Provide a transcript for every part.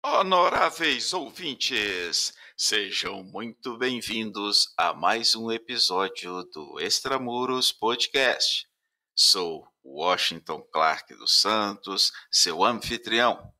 Honoráveis ouvintes, sejam muito bem-vindos a mais um episódio do Extramuros Podcast. Sou Washington Clark dos Santos, seu anfitrião.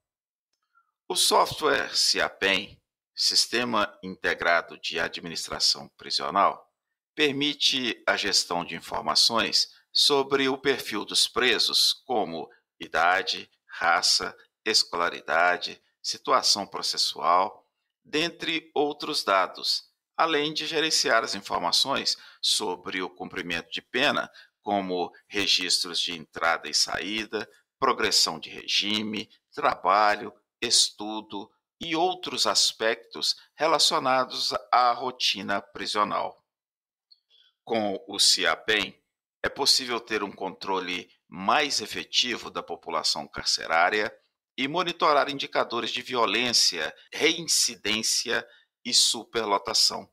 O software SIAPEN, Sistema Integrado de Administração Prisional, permite a gestão de informações sobre o perfil dos presos, como idade, raça, escolaridade, situação processual, dentre outros dados, além de gerenciar as informações sobre o cumprimento de pena, como registros de entrada e saída, progressão de regime, trabalho, estudo e outros aspectos relacionados à rotina prisional. Com o SIAPEN, é possível ter um controle mais efetivo da população carcerária e monitorar indicadores de violência, reincidência e superlotação.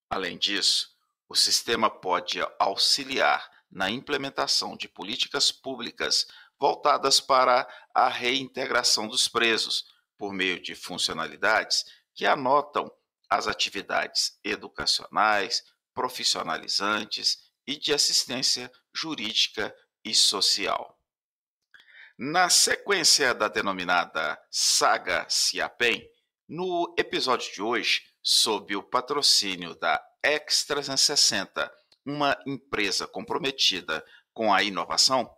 Além disso, o sistema pode auxiliar na implementação de políticas públicas voltadas para a reintegração dos presos, por meio de funcionalidades que anotam as atividades educacionais, profissionalizantes e de assistência jurídica e social. Na sequência da denominada Saga SIAPEN, no episódio de hoje, sob o patrocínio da X360, uma empresa comprometida com a inovação,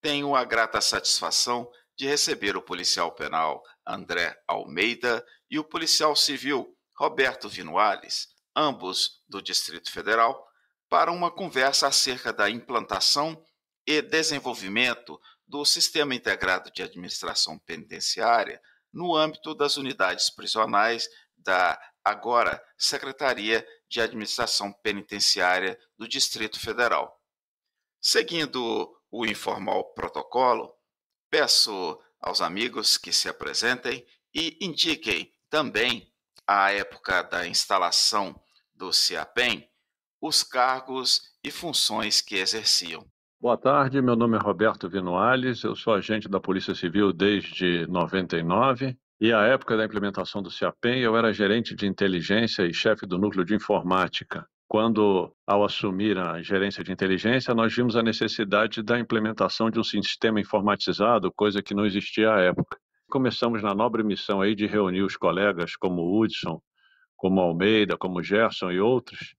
tenho a grata satisfação de receber o policial penal André Almeida e o policial civil Roberto Vinuales, ambos do Distrito Federal, para uma conversa acerca da implantação e desenvolvimento do Sistema Integrado de Administração Penitenciária no âmbito das unidades prisionais da, agora, Secretaria de Administração Penitenciária do Distrito Federal. Seguindo o informal protocolo, peço aos amigos que se apresentem e indiquem também, à época da instalação do SIAPEN, os cargos e funções que exerciam. Boa tarde, meu nome é Roberto Vinuales, eu sou agente da Polícia Civil desde 99 e à época da implementação do SIAPEN eu era gerente de inteligência e chefe do núcleo de informática. Quando, ao assumir a gerência de inteligência, nós vimos a necessidade da implementação de um sistema informatizado, coisa que não existia à época. Começamos na nobre missão aí de reunir os colegas como o Hudson, como Almeida, como Gerson e outros,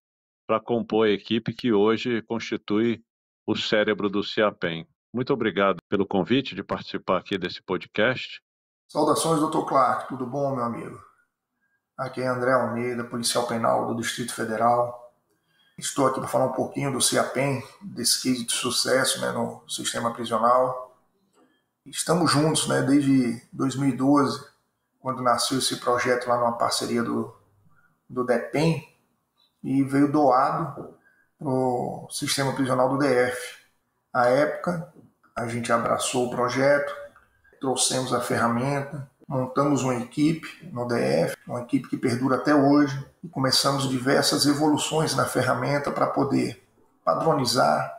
para compor a equipe que hoje constitui o cérebro do SIAPEN. Muito obrigado pelo convite de participar aqui desse podcast. Saudações, Dr. Clark. Tudo bom, meu amigo? Aqui é André Almeida, policial penal do Distrito Federal. Estou aqui para falar um pouquinho do SIAPEN, desse case de sucesso, no sistema prisional. Estamos juntos desde 2012, quando nasceu esse projeto lá numa parceria do DEPEN, e veio doado para o sistema prisional do DF. À época, a gente abraçou o projeto, trouxemos a ferramenta, montamos uma equipe no DF, uma equipe que perdura até hoje, e começamos diversas evoluções na ferramenta para poder padronizar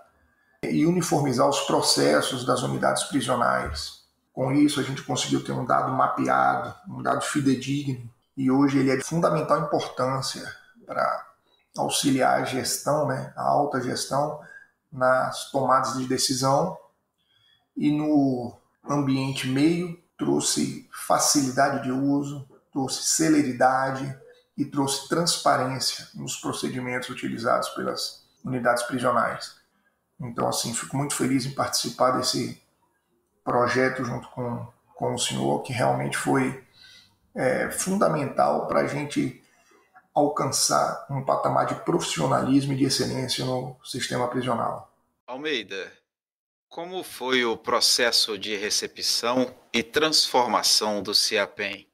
e uniformizar os processos das unidades prisionais. Com isso, a gente conseguiu ter um dado mapeado, um dado fidedigno, e hoje ele é de fundamental importância para auxiliar a gestão, a alta gestão nas tomadas de decisão, e no ambiente meio trouxe facilidade de uso, trouxe celeridade e trouxe transparência nos procedimentos utilizados pelas unidades prisionais. Então, fico muito feliz em participar desse projeto junto com o senhor, que realmente foi fundamental para a gente alcançar um patamar de profissionalismo e de excelência no sistema prisional. Almeida, como foi o processo de recepção e transformação do SIAPEN?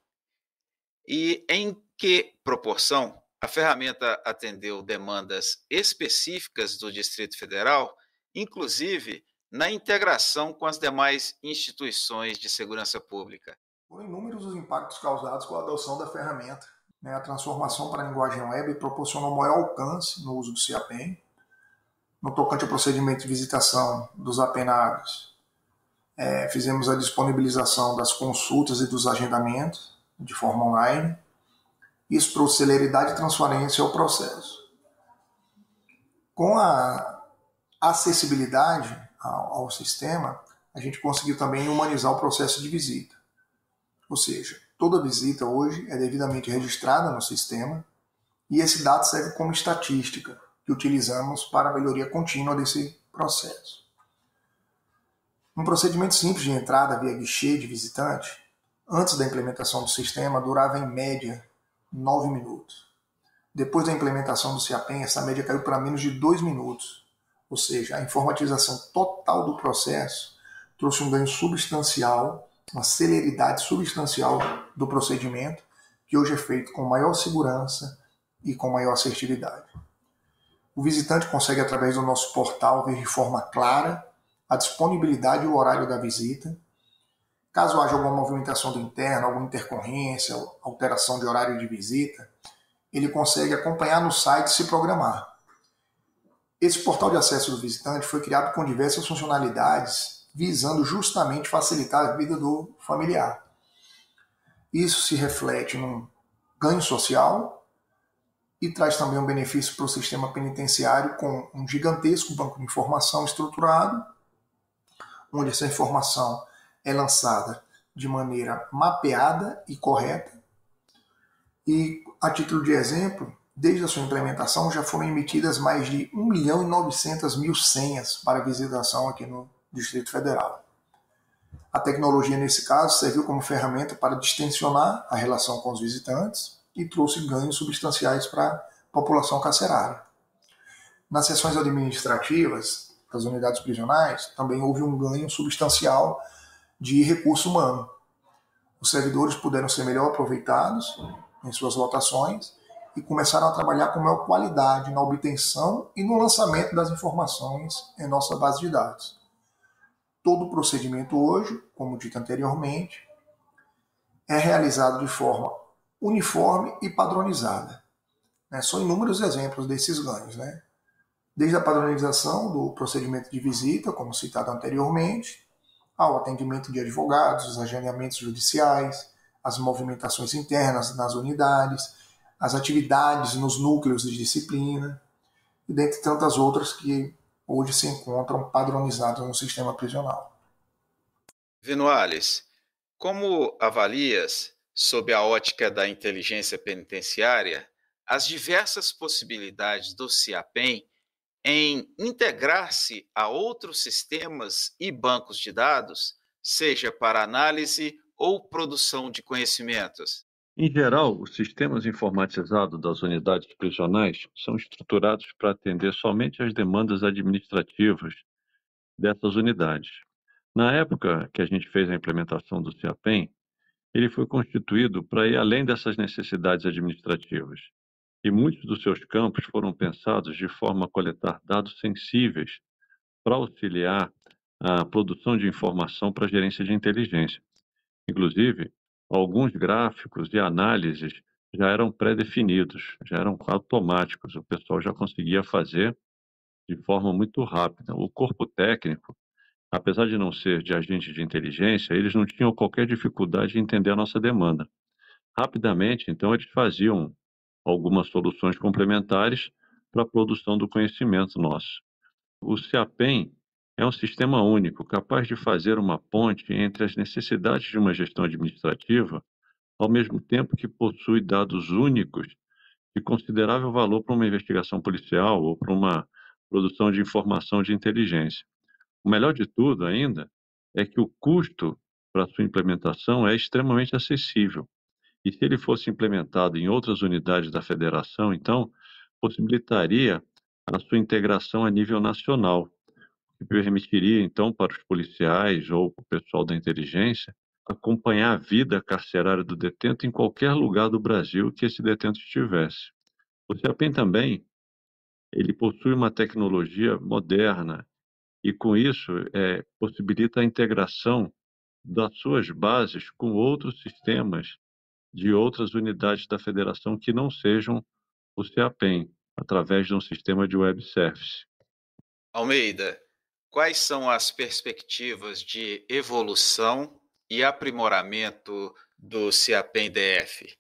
E em que proporção a ferramenta atendeu demandas específicas do Distrito Federal, inclusive na integração com as demais instituições de segurança pública? Foram inúmeros os impactos causados com a adoção da ferramenta. A transformação para a linguagem web proporcionou maior alcance no uso do CIAPEN, no tocante ao procedimento de visitação dos apenados. Fizemos a disponibilização das consultas e dos agendamentos de forma online. Isso trouxe celeridade e transparência ao processo. Com a acessibilidade ao sistema, a gente conseguiu também humanizar o processo de visita. Ou seja, toda visita hoje é devidamente registrada no sistema e esse dado serve como estatística que utilizamos para a melhoria contínua desse processo. Um procedimento simples de entrada via guichê de visitante, antes da implementação do sistema, durava em média 9 minutos. Depois da implementação do CIAPEN, essa média caiu para menos de 2 minutos. Ou seja, a informatização total do processo trouxe um ganho substancial, uma celeridade substancial do procedimento, que hoje é feito com maior segurança e com maior assertividade. O visitante consegue, através do nosso portal, ver de forma clara a disponibilidade e o horário da visita. Caso haja alguma movimentação do interno, alguma intercorrência, alteração de horário de visita, ele consegue acompanhar no site e se programar. Esse portal de acesso do visitante foi criado com diversas funcionalidades, visando justamente facilitar a vida do familiar. Isso se reflete num ganho social e traz também um benefício para o sistema penitenciário com um gigantesco banco de informação estruturado, onde essa informação é lançada de maneira mapeada e correta. E, a título de exemplo, desde a sua implementação já foram emitidas mais de 1.900.000 senhas para visitação aqui no Distrito Federal. A tecnologia, nesse caso, serviu como ferramenta para distensionar a relação com os visitantes e trouxe ganhos substanciais para a população carcerária. Nas sessões administrativas das unidades prisionais, também houve um ganho substancial de recurso humano. Os servidores puderam ser melhor aproveitados em suas lotações e começaram a trabalhar com maior qualidade na obtenção e no lançamento das informações em nossa base de dados. Todo o procedimento hoje, como dito anteriormente, é realizado de forma uniforme e padronizada. São inúmeros exemplos desses ganhos. Desde a padronização do procedimento de visita, como citado anteriormente, ao atendimento de advogados, os agendamentos judiciais, as movimentações internas nas unidades, as atividades nos núcleos de disciplina, e dentre tantas outras que hoje se encontram padronizadas no sistema prisional. Vinuales, como avalias, sob a ótica da inteligência penitenciária, as diversas possibilidades do CIAPEN em integrar-se a outros sistemas e bancos de dados, seja para análise ou produção de conhecimentos? Em geral, os sistemas informatizados das unidades prisionais são estruturados para atender somente às demandas administrativas dessas unidades. Na época que a gente fez a implementação do CIAPEN, ele foi constituído para ir além dessas necessidades administrativas. E muitos dos seus campos foram pensados de forma a coletar dados sensíveis para auxiliar a produção de informação para a gerência de inteligência. Inclusive, alguns gráficos e análises já eram pré-definidos, já eram automáticos, o pessoal já conseguia fazer de forma muito rápida. O corpo técnico, apesar de não ser de agente de inteligência, eles não tinham qualquer dificuldade em entender a nossa demanda. Rapidamente, então, eles faziam algumas soluções complementares para a produção do conhecimento nosso. O CIAPEN é um sistema único, capaz de fazer uma ponte entre as necessidades de uma gestão administrativa, ao mesmo tempo que possui dados únicos de considerável valor para uma investigação policial ou para uma produção de informação de inteligência. O melhor de tudo ainda é que o custo para sua implementação é extremamente acessível. E se ele fosse implementado em outras unidades da federação, então, possibilitaria a sua integração a nível nacional, que permitiria, então, para os policiais ou para o pessoal da inteligência acompanhar a vida carcerária do detento em qualquer lugar do Brasil que esse detento estivesse. O CIAPEN também, ele possui uma tecnologia moderna e, com isso, possibilita a integração das suas bases com outros sistemas de outras unidades da federação que não sejam o CEAPEM, através de um sistema de web service. Almeida, quais são as perspectivas de evolução e aprimoramento do CIAPEM-DF?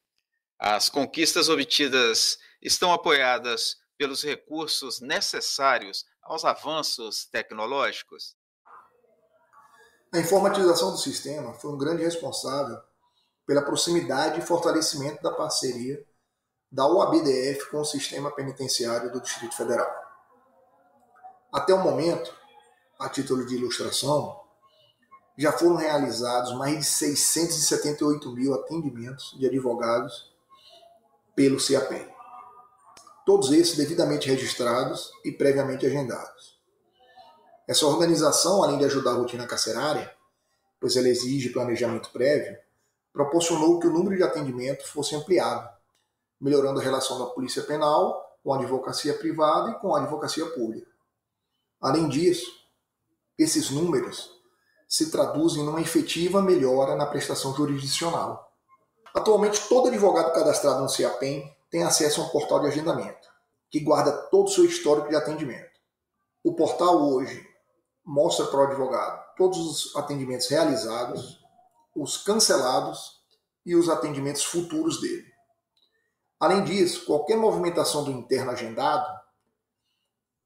As conquistas obtidas estão apoiadas pelos recursos necessários aos avanços tecnológicos? A informatização do sistema foi um grande responsável pela proximidade e fortalecimento da parceria da OAB-DF com o sistema penitenciário do Distrito Federal. Até o momento, a título de ilustração, já foram realizados mais de 678 mil atendimentos de advogados pelo CIAPEM. Todos esses devidamente registrados e previamente agendados. Essa organização, além de ajudar a rotina carcerária, pois ela exige planejamento prévio, proporcionou que o número de atendimento fosse ampliado, melhorando a relação da Polícia Penal com a advocacia privada e com a advocacia pública. Além disso, esses números se traduzem numa efetiva melhora na prestação jurisdicional. Atualmente, todo advogado cadastrado no CIAPEM tem acesso a um portal de agendamento, que guarda todo o seu histórico de atendimento. O portal hoje mostra para o advogado todos os atendimentos realizados, os cancelados e os atendimentos futuros dele. Além disso, qualquer movimentação do interno agendado,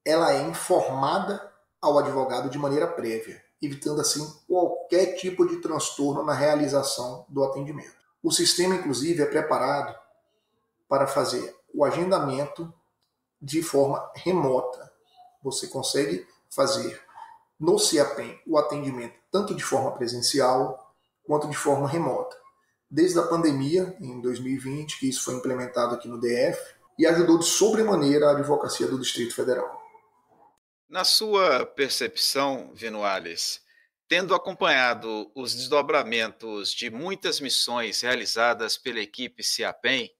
ela é informada ao advogado de maneira prévia, evitando assim qualquer tipo de transtorno na realização do atendimento. O sistema, inclusive, é preparado para fazer o agendamento de forma remota. Você consegue fazer no CIAPEM o atendimento tanto de forma presencial quanto de forma remota. Desde a pandemia, em 2020, que isso foi implementado aqui no DF, e ajudou de sobremaneira a advocacia do Distrito Federal. Na sua percepção, Vinuales, tendo acompanhado os desdobramentos de muitas missões realizadas pela equipe CIAPEM,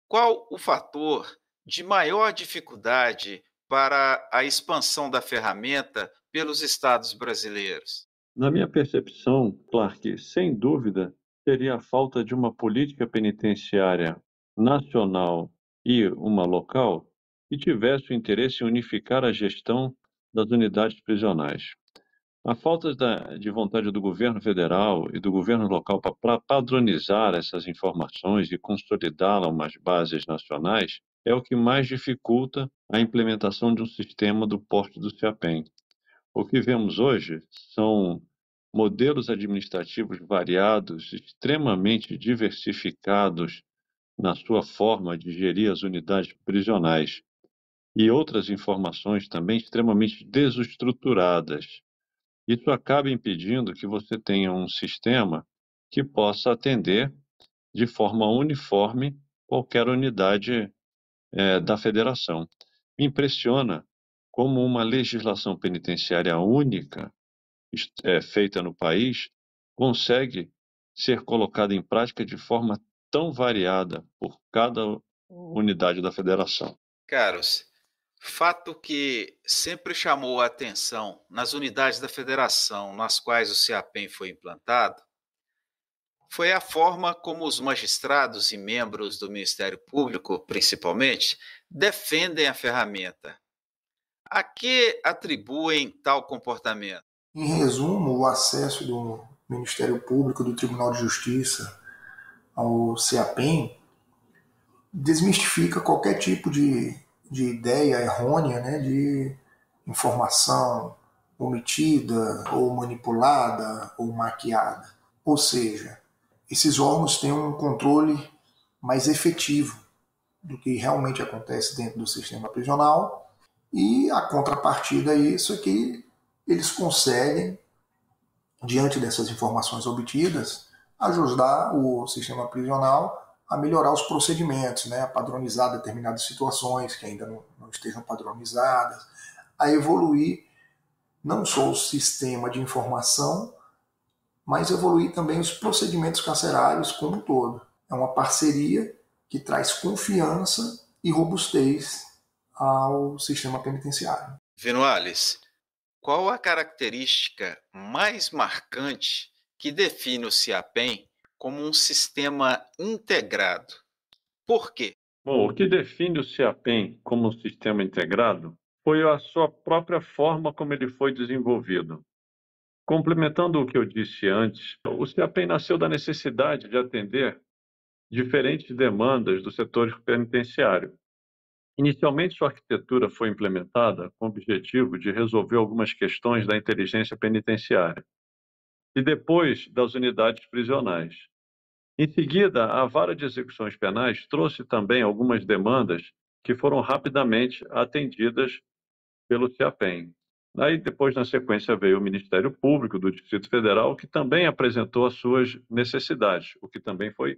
qual o fator de maior dificuldade para a expansão da ferramenta pelos estados brasileiros? Na minha percepção, Clark, sem dúvida, seria a falta de uma política penitenciária nacional e uma local que tivesse o interesse em unificar a gestão das unidades prisionais. A falta de vontade do governo federal e do governo local para padronizar essas informações e consolidá-las umas bases nacionais é o que mais dificulta a implementação de um sistema do porte do CIAPEM. O que vemos hoje são modelos administrativos variados, extremamente diversificados na sua forma de gerir as unidades prisionais e outras informações também extremamente desestruturadas. Isso acaba impedindo que você tenha um sistema que possa atender de forma uniforme qualquer unidade da federação. Me impressiona como uma legislação penitenciária única feita no país consegue ser colocada em prática de forma tão variada por cada unidade da federação. Caros, fato que sempre chamou a atenção nas unidades da federação nas quais o CIAPEM foi implantado foi a forma como os magistrados e membros do Ministério Público, principalmente, defendem a ferramenta. A que atribuem tal comportamento? Em resumo, o acesso do Ministério Público, do Tribunal de Justiça ao CIAPEM desmistifica qualquer tipo de ideia errônea, né, de informação omitida ou manipulada ou maquiada. Ou seja, esses órgãos têm um controle mais efetivo do que realmente acontece dentro do sistema prisional, e a contrapartida a isso é que eles conseguem, diante dessas informações obtidas, ajudar o sistema prisional a melhorar os procedimentos, né, a padronizar determinadas situações que ainda não estejam padronizadas, a evoluir não só o sistema de informação, mas evoluir também os procedimentos carcerários como um todo. É uma parceria que traz confiança e robustez ao sistema penitenciário. Vinuales, qual a característica mais marcante que define o CIAPEM como um sistema integrado. Por quê? Bom, o que define o CIAPEM como um sistema integrado foi a sua própria forma como ele foi desenvolvido. Complementando o que eu disse antes, o CIAPEM nasceu da necessidade de atender diferentes demandas do setor penitenciário. Inicialmente, sua arquitetura foi implementada com o objetivo de resolver algumas questões da inteligência penitenciária e depois das unidades prisionais. Em seguida, a Vara de Execuções Penais trouxe também algumas demandas que foram rapidamente atendidas pelo CIAPEM. Aí, depois, na sequência, veio o Ministério Público do Distrito Federal, que também apresentou as suas necessidades, o que também foi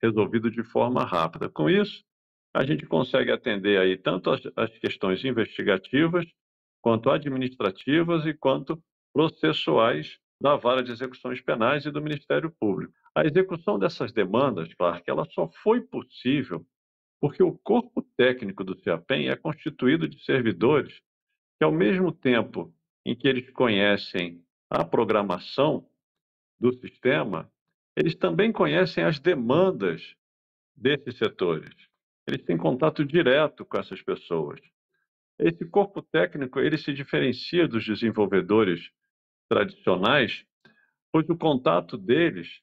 resolvido de forma rápida. Com isso, a gente consegue atender aí tanto as questões investigativas, quanto administrativas e quanto processuais da Vara de Execuções Penais e do Ministério Público. A execução dessas demandas, Clark, ela só foi possível porque o corpo técnico do CIAPEM é constituído de servidores que, ao mesmo tempo em que eles conhecem a programação do sistema, eles também conhecem as demandas desses setores. Eles têm contato direto com essas pessoas. Esse corpo técnico, ele se diferencia dos desenvolvedores tradicionais, pois o contato deles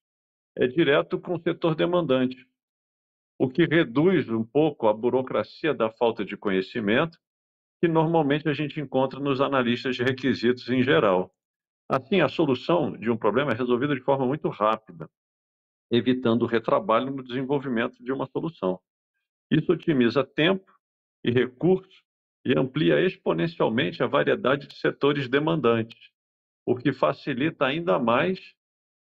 é direto com o setor demandante, o que reduz um pouco a burocracia da falta de conhecimento que normalmente a gente encontra nos analistas de requisitos em geral. Assim, a solução de um problema é resolvida de forma muito rápida, evitando o retrabalho no desenvolvimento de uma solução. Isso otimiza tempo e recursos e amplia exponencialmente a variedade de setores demandantes, o que facilita ainda mais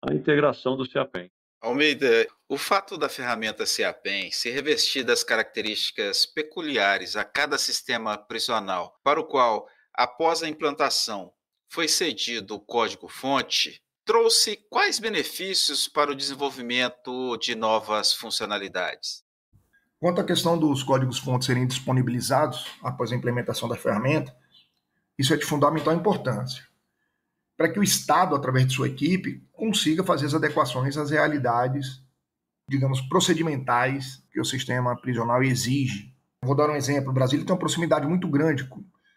a integração do CIAPEM. Almeida, o fato da ferramenta CIAPEM se revestir das características peculiares a cada sistema prisional, para o qual, após a implantação, foi cedido o código-fonte, trouxe quais benefícios para o desenvolvimento de novas funcionalidades? Quanto à questão dos códigos-fontes serem disponibilizados após a implementação da ferramenta, isso é de fundamental importância, para que o Estado, através de sua equipe, consiga fazer as adequações às realidades, digamos, procedimentais que o sistema prisional exige. Vou dar um exemplo. O Brasil tem uma proximidade muito grande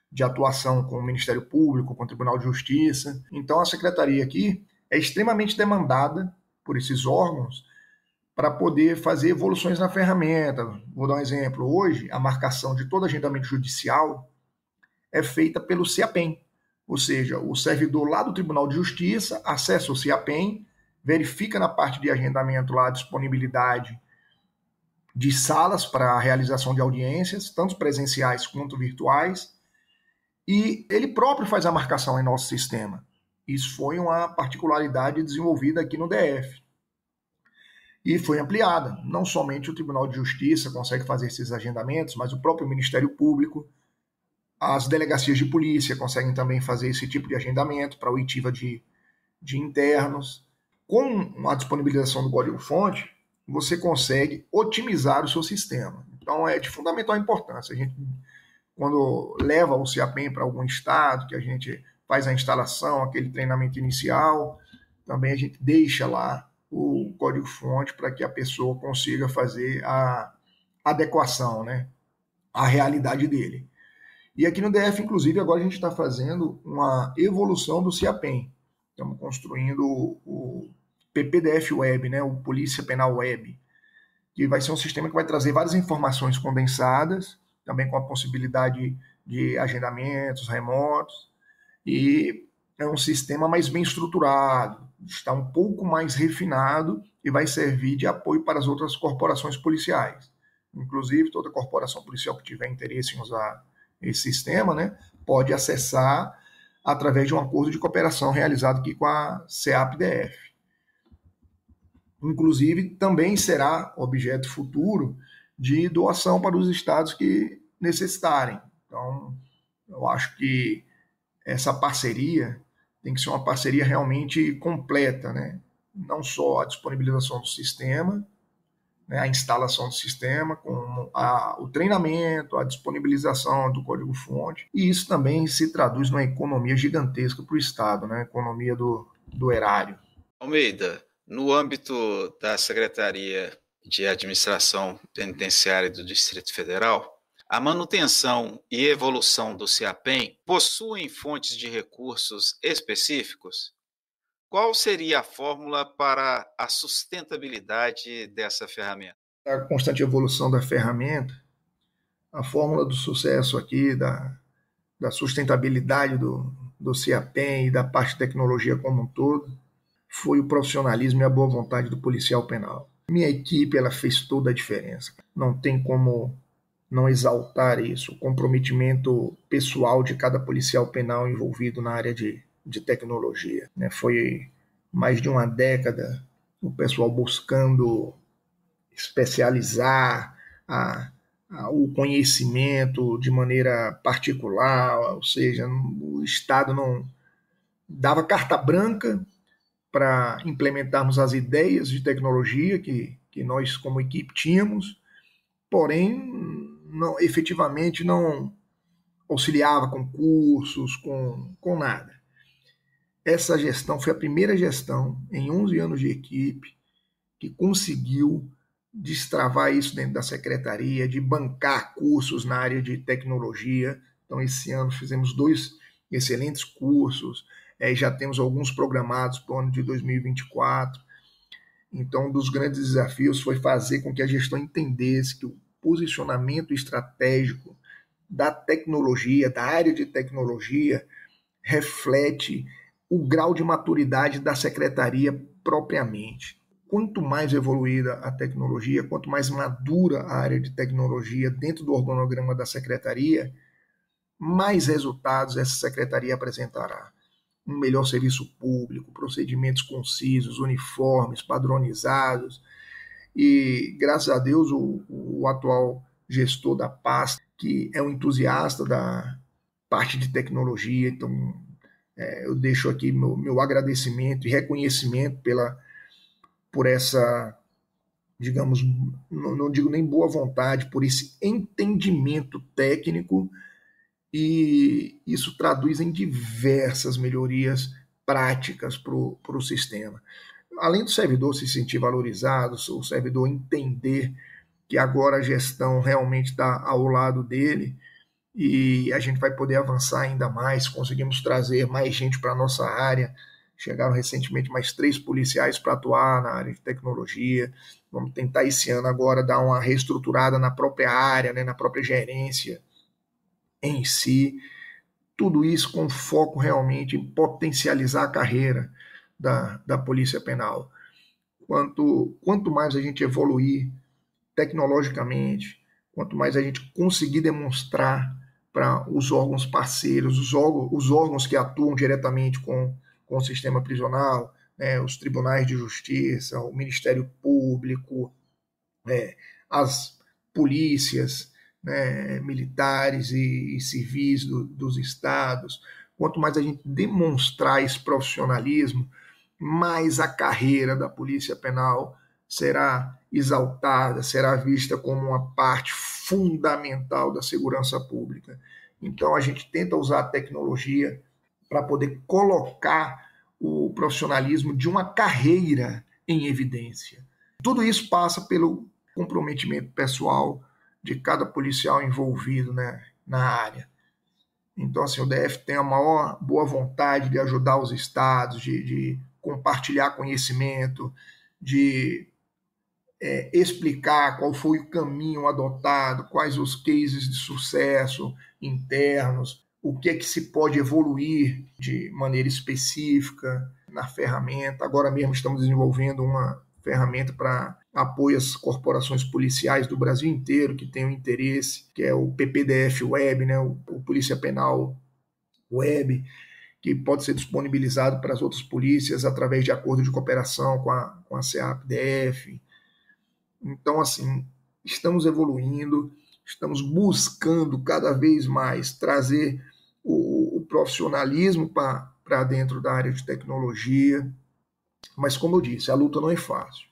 de atuação com o Ministério Público, com o Tribunal de Justiça. Então, a Secretaria aqui é extremamente demandada por esses órgãos para poder fazer evoluções na ferramenta. Vou dar um exemplo. Hoje, a marcação de todo agendamento judicial é feita pelo CIAPEM, ou seja, o servidor lá do Tribunal de Justiça acessa o CIAPEM, verifica na parte de agendamento lá a disponibilidade de salas para a realização de audiências, tanto presenciais quanto virtuais, e ele próprio faz a marcação em nosso sistema. Isso foi uma particularidade desenvolvida aqui no DF. E foi ampliada. Não somente o Tribunal de Justiça consegue fazer esses agendamentos, mas o próprio Ministério Público, as delegacias de polícia conseguem também fazer esse tipo de agendamento para oitiva de internos. Com a disponibilização do código-fonte, você consegue otimizar o seu sistema. Então, é de fundamental importância. A gente, quando leva o CIAPEM para algum estado, que a gente faz a instalação, aquele treinamento inicial, também a gente deixa lá o código-fonte para que a pessoa consiga fazer a adequação, né, à realidade dele. E aqui no DF, inclusive, agora a gente está fazendo uma evolução do CIAPEM. Estamos construindo o PPDF Web, né, o Polícia Penal Web, que vai ser um sistema que vai trazer várias informações condensadas, também com a possibilidade de agendamentos remotos, e é um sistema mais bem estruturado, está um pouco mais refinado e vai servir de apoio para as outras corporações policiais. Inclusive, toda corporação policial que tiver interesse em usar esse sistema, né, pode acessar através de um acordo de cooperação realizado aqui com a CEAP-DF. Inclusive, também será objeto futuro de doação para os estados que necessitarem. Então, eu acho que essa parceria tem que ser uma parceria realmente completa, né? Não só a disponibilização do sistema, né, a instalação do sistema, como o treinamento, a disponibilização do código-fonte, e isso também se traduz numa economia gigantesca para o Estado, né? Economia do erário. Almeida, no âmbito da Secretaria de Administração Penitenciária do Distrito Federal, a manutenção e evolução do CIAPEM possuem fontes de recursos específicos? Qual seria a fórmula para a sustentabilidade dessa ferramenta? A constante evolução da ferramenta, a fórmula do sucesso aqui, da sustentabilidade do CIAPEM e da parte de tecnologia como um todo, foi o profissionalismo e a boa vontade do policial penal. Minha equipe, ela fez toda a diferença. Não tem como não exaltar isso, o comprometimento pessoal de cada policial penal envolvido na área de tecnologia. Foi mais de uma década o pessoal buscando especializar o conhecimento de maneira particular, ou seja, o Estado não dava carta branca para implementarmos as ideias de tecnologia que nós, como equipe, tínhamos, porém, efetivamente não auxiliava com cursos, com nada. Essa gestão foi a primeira gestão, em 11 anos de equipe, que conseguiu destravar isso dentro da secretaria, de bancar cursos na área de tecnologia. Então, esse ano fizemos 2 excelentes cursos, já temos alguns programados para o ano de 2024. Então, um dos grandes desafios foi fazer com que a gestão entendesse que o posicionamento estratégico da tecnologia, da área de tecnologia, reflete o grau de maturidade da secretaria propriamente. Quanto mais evoluída a tecnologia, quanto mais madura a área de tecnologia dentro do organograma da secretaria, mais resultados essa secretaria apresentará. Um melhor serviço público, procedimentos concisos, uniformes, padronizados. E, graças a Deus, o atual gestor da pasta, que é um entusiasta da parte de tecnologia, então eu deixo aqui meu agradecimento e reconhecimento por essa, digamos, não digo nem boa vontade, por esse entendimento técnico, e isso traduz em diversas melhorias práticas para o sistema. Além do servidor se sentir valorizado, o servidor entender que agora a gestão realmente está ao lado dele e a gente vai poder avançar ainda mais, conseguimos trazer mais gente para a nossa área. Chegaram recentemente mais 3 policiais para atuar na área de tecnologia. Vamos tentar esse ano agora dar uma reestruturada na própria área, na própria gerência em si. Tudo isso com foco realmente em potencializar a carreira da Polícia Penal. Quanto mais a gente evoluir tecnologicamente, quanto mais a gente conseguir demonstrar para os órgãos parceiros, os órgãos que atuam diretamente com o sistema prisional, os tribunais de justiça, o Ministério Público, as polícias, militares e civis dos estados. Quanto mais a gente demonstrar esse profissionalismo, mais a carreira da Polícia Penal será exaltada, será vista como uma parte fundamental da segurança pública. Então, a gente tenta usar a tecnologia para poder colocar o profissionalismo de uma carreira em evidência. Tudo isso passa pelo comprometimento pessoal de cada policial envolvido, na área. Então, assim, o DF tem a maior boa vontade de ajudar os estados, de compartilhar conhecimento, de explicar qual foi o caminho adotado, quais os cases de sucesso internos, o que é que se pode evoluir de maneira específica na ferramenta. Agora mesmo estamos desenvolvendo uma ferramenta para apoio às corporações policiais do Brasil inteiro que tenham interesse, que é o PPDF Web, o Polícia Penal Web, que pode ser disponibilizado para as outras polícias através de acordo de cooperação com a CEAP-DF. Então, assim, estamos evoluindo, estamos buscando cada vez mais trazer o profissionalismo para dentro da área de tecnologia. Mas, como eu disse, a luta não é fácil.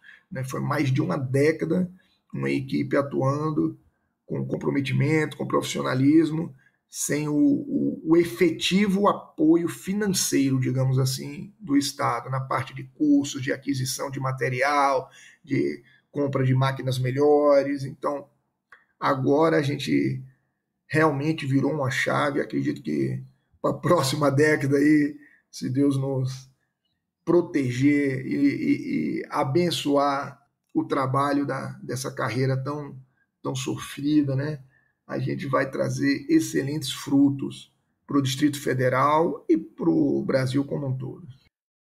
Foi mais de uma década uma equipe atuando com comprometimento, com profissionalismo, sem o efetivo apoio financeiro, digamos assim, do Estado, na parte de cursos, de aquisição de material, de compra de máquinas melhores. Então, agora a gente realmente virou uma chave. Acredito que para a próxima década, aí, se Deus nos proteger e abençoar o trabalho dessa carreira tão sofrida, né? A gente vai trazer excelentes frutos para o Distrito Federal e para o Brasil como um todo.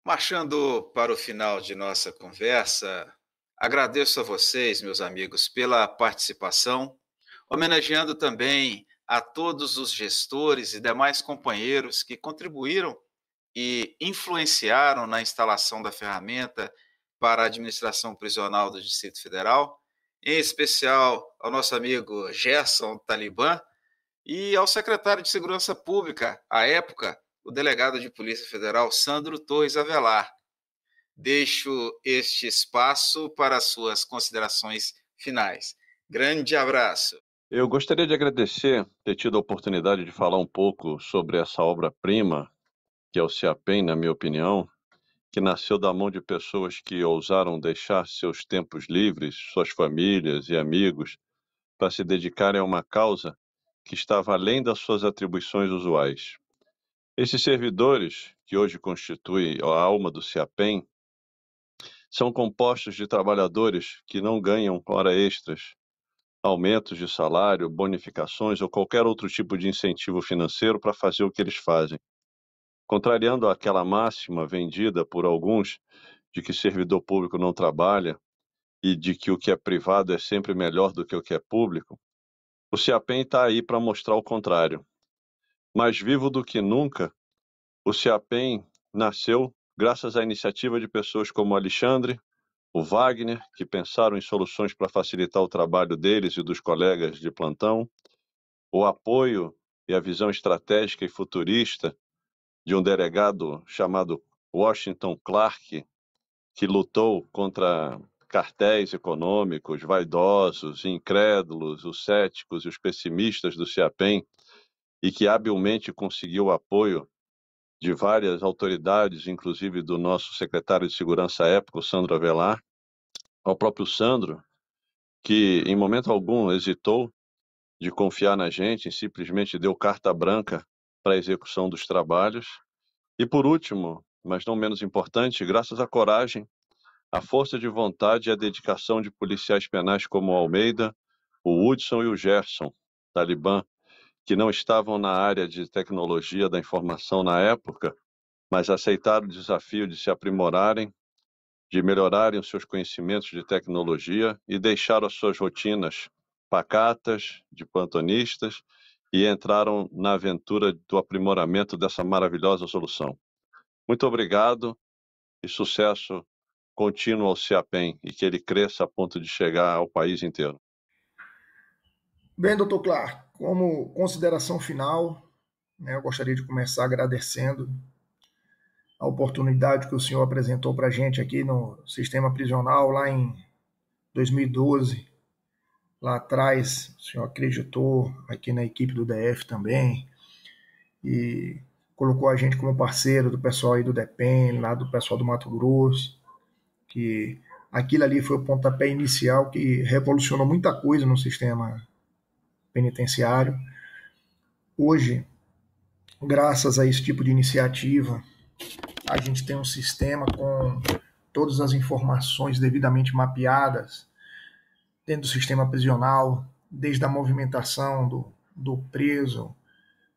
Marchando para o final de nossa conversa, agradeço a vocês, meus amigos, pela participação, homenageando também a todos os gestores e demais companheiros que contribuíram e influenciaram na instalação da ferramenta para a administração prisional do Distrito Federal, em especial ao nosso amigo Gerson Talibã e ao secretário de Segurança Pública, à época, o delegado de Polícia Federal, Sandro Torres Avelar. Deixo este espaço para as suas considerações finais. Grande abraço. Eu gostaria de agradecer ter tido a oportunidade de falar um pouco sobre essa obra-prima, que é o CIAPEM, na minha opinião, que nasceu da mão de pessoas que ousaram deixar seus tempos livres, suas famílias e amigos, para se dedicarem a uma causa que estava além das suas atribuições usuais. Esses servidores, que hoje constituem a alma do CIAPEM, são compostos de trabalhadores que não ganham hora extras, aumentos de salário, bonificações ou qualquer outro tipo de incentivo financeiro para fazer o que eles fazem. Contrariando aquela máxima vendida por alguns de que servidor público não trabalha e de que o que é privado é sempre melhor do que o que é público, o CIAPEM está aí para mostrar o contrário. Mais vivo do que nunca, o CIAPEM nasceu graças à iniciativa de pessoas como o Alexandre, o Wagner, que pensaram em soluções para facilitar o trabalho deles e dos colegas de plantão, o apoio e a visão estratégica e futurista de um delegado chamado Washington Clark, que lutou contra cartéis econômicos, vaidosos, incrédulos, os céticos e os pessimistas do CIAPEM, e que habilmente conseguiu o apoio de várias autoridades, inclusive do nosso secretário de Segurança à época, o Sandro Avelar, ao próprio Sandro, que em momento algum hesitou de confiar na gente, simplesmente deu carta branca para a execução dos trabalhos. E por último, mas não menos importante, graças à coragem, à força de vontade e à dedicação de policiais penais como o Almeida, o Hudson e o Gerson, Talibã, que não estavam na área de tecnologia da informação na época, mas aceitaram o desafio de se aprimorarem, de melhorarem os seus conhecimentos de tecnologia e deixaram as suas rotinas pacatas, de plantonistas, e entraram na aventura do aprimoramento dessa maravilhosa solução. Muito obrigado e sucesso contínuo ao CIAPEM e que ele cresça a ponto de chegar ao país inteiro. Bem, doutor Clark, como consideração final, né, eu gostaria de começar agradecendo a oportunidade que o senhor apresentou para a gente aqui no sistema prisional lá em 2012. Lá atrás, o senhor acreditou aqui na equipe do DF também e colocou a gente como parceiro do pessoal aí do DEPEN, lá do pessoal do Mato Grosso, que aquilo ali foi o pontapé inicial que revolucionou muita coisa no sistema penitenciário. Hoje, graças a esse tipo de iniciativa, a gente tem um sistema com todas as informações devidamente mapeadas dentro do sistema prisional, desde a movimentação do preso,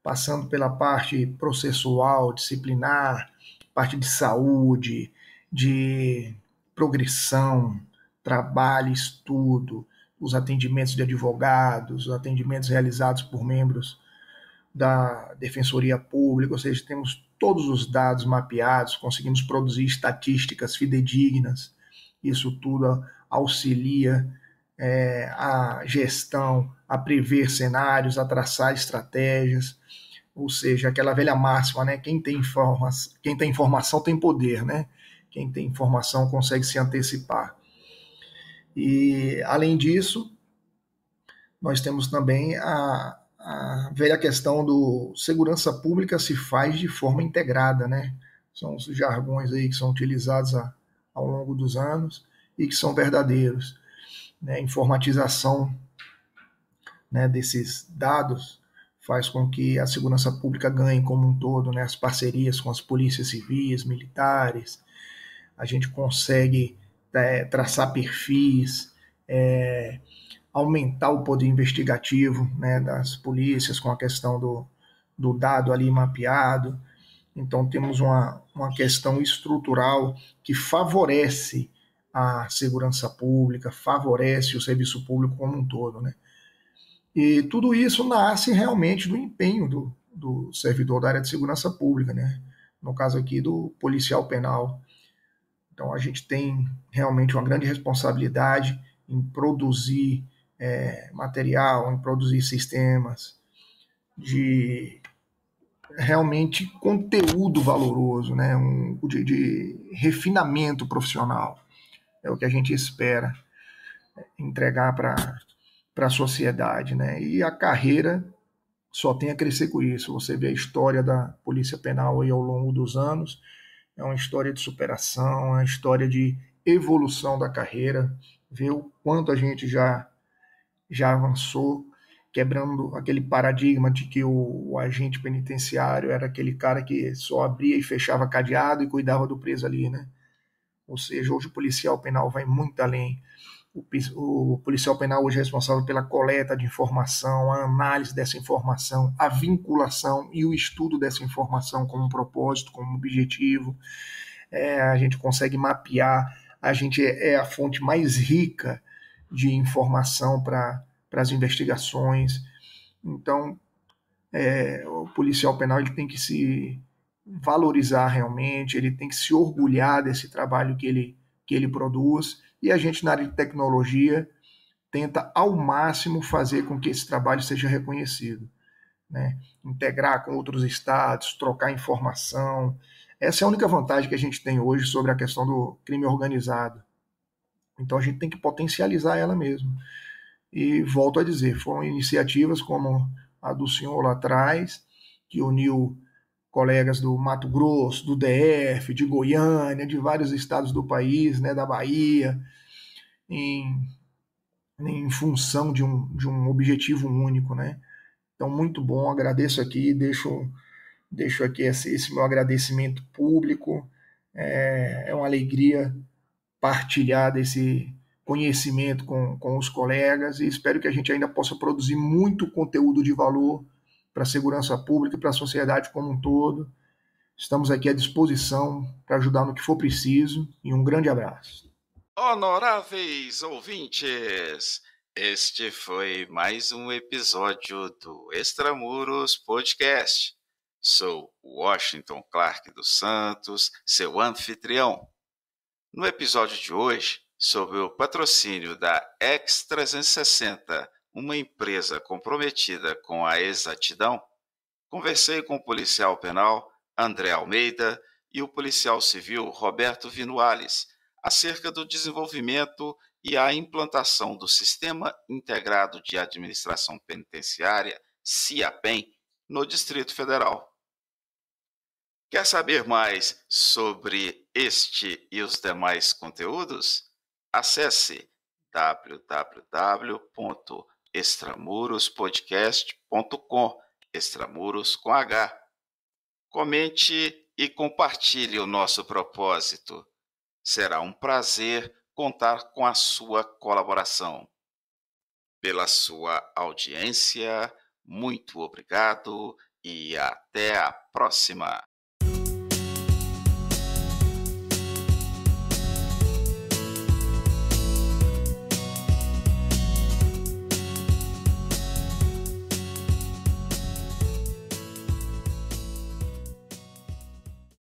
passando pela parte processual, disciplinar, parte de saúde, de progressão, trabalho, estudo, os atendimentos de advogados, os atendimentos realizados por membros da Defensoria Pública, ou seja, temos todos os dados mapeados, conseguimos produzir estatísticas fidedignas, isso tudo auxilia a gestão, a prever cenários, a traçar estratégias, ou seja, aquela velha máxima, né? Quem tem informação tem poder, né? Quem tem informação consegue se antecipar. E, além disso, nós temos também a velha questão do segurança pública se faz de forma integrada, né? São os jargões aí que são utilizados ao longo dos anos e que são verdadeiros, né? Informatização, né, desses dados faz com que a segurança pública ganhe como um todo, né? As parcerias com as polícias civis, militares, a gente consegue traçar perfis, aumentar o poder investigativo, né, das polícias com a questão do dado ali mapeado. Então temos uma questão estrutural que favorece a segurança pública, favorece o serviço público como um todo, né? E tudo isso nasce realmente do empenho do servidor da área de segurança pública, né? No caso aqui do policial penal. Então a gente tem realmente uma grande responsabilidade em produzir material, em produzir sistemas de realmente conteúdo valoroso, né? De refinamento profissional. É o que a gente espera entregar para a sociedade, né? E a carreira só tem a crescer com isso. Você vê a história da Polícia Penal aí ao longo dos anos, é uma história de superação, é uma história de evolução da carreira, ver o quanto a gente já avançou, quebrando aquele paradigma de que o agente penitenciário era aquele cara que só abria e fechava cadeado e cuidava do preso ali, né? Ou seja, hoje o policial penal vai muito além. O policial penal hoje é responsável pela coleta de informação, a análise dessa informação, a vinculação e o estudo dessa informação como propósito, como objetivo. A gente consegue mapear, a gente é a fonte mais rica de informação para as investigações. Então, o policial penal ele tem que se valorizar realmente, ele tem que se orgulhar desse trabalho que ele produz, e a gente na área de tecnologia tenta ao máximo fazer com que esse trabalho seja reconhecido, né? Integrar com outros estados, trocar informação. Essa é a única vantagem que a gente tem hoje sobre a questão do crime organizado. Então a gente tem que potencializar ela mesmo. E volto a dizer, foram iniciativas como a do senhor lá atrás, que uniu colegas do Mato Grosso, do DF, de Goiânia, de vários estados do país, né, da Bahia, em função de um objetivo único, né? Então, muito bom, agradeço aqui, deixo aqui esse meu agradecimento público, é uma alegria partilhar desse conhecimento com os colegas e espero que a gente ainda possa produzir muito conteúdo de valor para a segurança pública e para a sociedade como um todo. Estamos aqui à disposição para ajudar no que for preciso e um grande abraço. Honoráveis ouvintes, este foi mais um episódio do Extramuros Podcast. Sou Washington Clark dos Santos, seu anfitrião. No episódio de hoje, sob o patrocínio da X360, uma empresa comprometida com a exatidão, conversei com o policial penal André Almeida e o policial civil Roberto Vinuales acerca do desenvolvimento e a implantação do Sistema Integrado de Administração Penitenciária, SIAPEN, no Distrito Federal. Quer saber mais sobre este e os demais conteúdos? Acesse www.extramurospodcast.com, Extramuros com H. Comente e compartilhe o nosso propósito. Será um prazer contar com a sua colaboração. Pela sua audiência, muito obrigado e até a próxima.